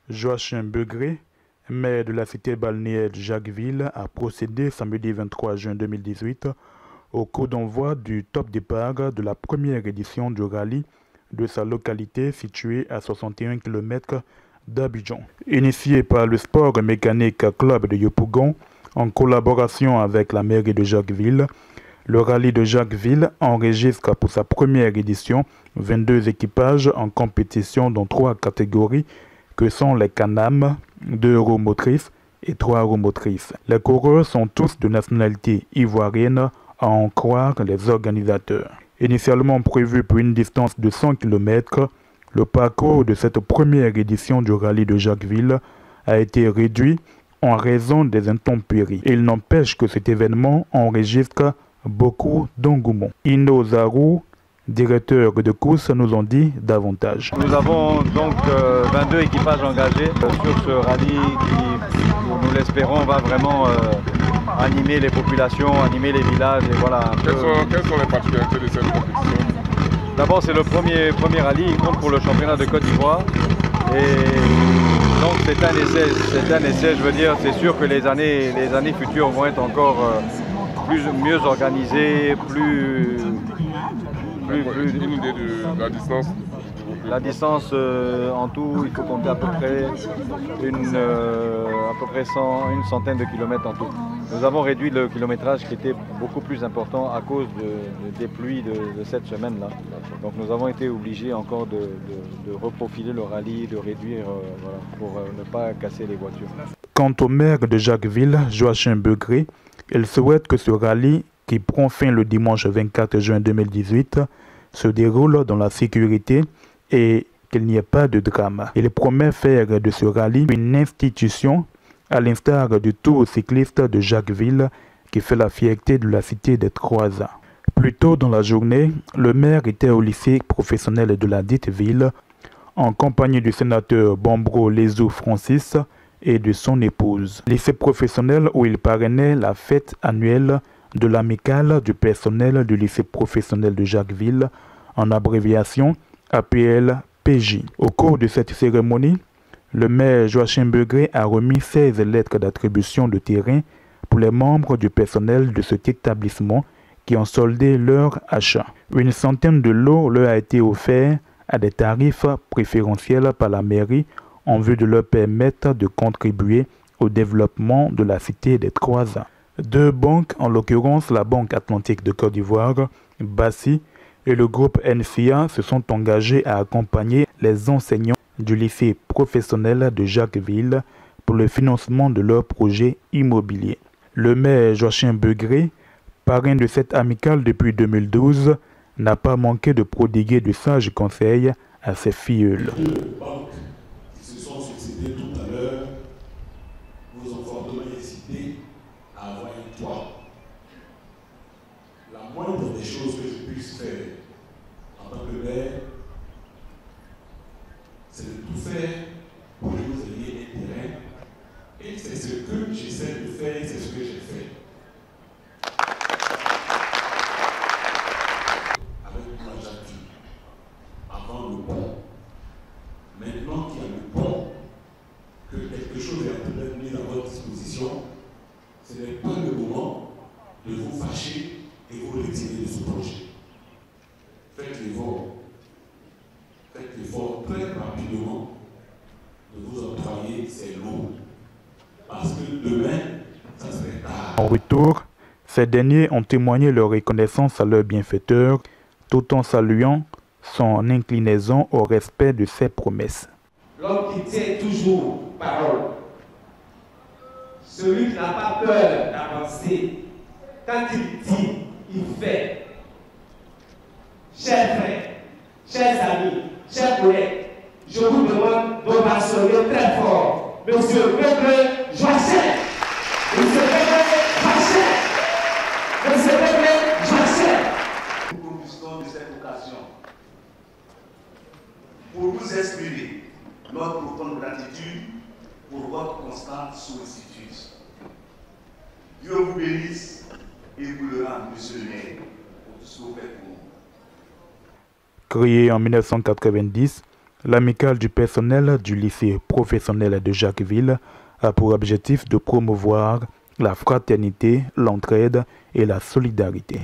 Joachim Begré, maire de la cité balnéaire de Jacquesville, a procédé samedi 23 juin 2018 au coup d'envoi du top départ de la première édition du rallye de sa localité située à 61 km d'Abidjan. Initié par le Sport Mécanique Club de Yopougon, en collaboration avec la mairie de Jacquesville, le rallye de Jacquesville enregistre pour sa première édition 22 équipages en compétition dans 3 catégories que sont les Can-Am, 2 roues motrices et 3 roues motrices. Les coureurs sont tous de nationalité ivoirienne, à en croire les organisateurs. Initialement prévu pour une distance de 100 km, le parcours de cette première édition du rallye de Jacquesville a été réduit en raison des intempéries. Il n'empêche que cet événement enregistre beaucoup d'engouement. Ino Zarou, directeur de course, nous en dit davantage. Nous avons donc 22 équipages engagés sur ce rallye qui, nous l'espérons, va vraiment animer les populations, animer les villages. Et voilà, quelles sont les particularités de cette compétition? D'abord, c'est le premier rallye, il compte pour le championnat de Côte d'Ivoire. Et donc c'est un essai, je veux dire, c'est sûr que les années futures vont être encore mieux organisées, Une idée de la distance? La distance en tout, il faut compter à peu près une centaine de kilomètres en tout. Nous avons réduit le kilométrage qui était beaucoup plus important à cause des pluies de cette semaine-là. Donc nous avons été obligés encore de reprofiler le rallye, de réduire voilà, pour ne pas casser les voitures. Quant au maire de Jacquesville, Joachim Begré, il souhaite que ce rallye, qui prend fin le dimanche 24 juin 2018, se déroule dans la sécurité et qu'il n'y ait pas de drame. Il promet faire de ce rallye une institution, à l'instar du Tour cycliste de Jacquesville qui fait la fierté de la cité des Croisats. Plus tôt dans la journée, le maire était au lycée professionnel de la dite ville, en compagnie du sénateur Bombro Lézou Francis et de son épouse. Lycée professionnel où il parrainait la fête annuelle de l'amicale du personnel du lycée professionnel de Jacquesville, en abréviation APL-PJ. Au cours de cette cérémonie, le maire Joachim Begré a remis 16 lettres d'attribution de terrain pour les membres du personnel de cet établissement qui ont soldé leur achat. Une centaine de lots leur a été offert à des tarifs préférentiels par la mairie en vue de leur permettre de contribuer au développement de la cité des Croisats. 2 banques, en l'occurrence la Banque Atlantique de Côte d'Ivoire, Bassi, et le groupe NFIA se sont engagés à accompagner les enseignants du lycée professionnel de Jacquesville pour le financement de leurs projets immobiliers. Le maire Joachim Begré, parrain de cette amicale depuis 2012, n'a pas manqué de prodiguer de sages conseils à ses filleuls. Tout à l'heure, vous ont fortement incité à avoir un toit. La moindre des choses que je puisse faire en tant que maire, c'est de tout faire pour que vous ayez un terrain. Et c'est ce que j'essaie de faire, c'est ce que j'ai fait. Avec moi, j'appuie. Avant le pont. Maintenant qu'il y a le pont, que quelque chose est en train d'être mis à votre disposition, ce n'est pas le moment de vous fâcher et vous retirer de ce projet. Faites l'effort très rapidement de vous octroyer ces lots. Parce que demain, ça serait tard. En retour, ces derniers ont témoigné leur reconnaissance à leur bienfaiteur, tout en saluant son inclinaison au respect de ses promesses. L'homme qui tient toujours parole, celui qui n'a pas peur d'avancer, quand il dit, il fait. Chers frères, chers amis, chers collègues, je vous demande d'ovationner très fort Monsieur Begré Joachim. Monsieur Begré Joachim. Monsieur Begré Joachim. Nous profitons de cette occasion pour vous exprimer notre profonde gratitude pour votre constante sollicitude. Dieu vous bénisse et vous le rende, monsieur le maire, pour tout ce que vous faites pour nous. Créé en 1990, L'amicale du personnel du lycée professionnel de Jacquesville a pour objectif de promouvoir la fraternité, l'entraide et la solidarité.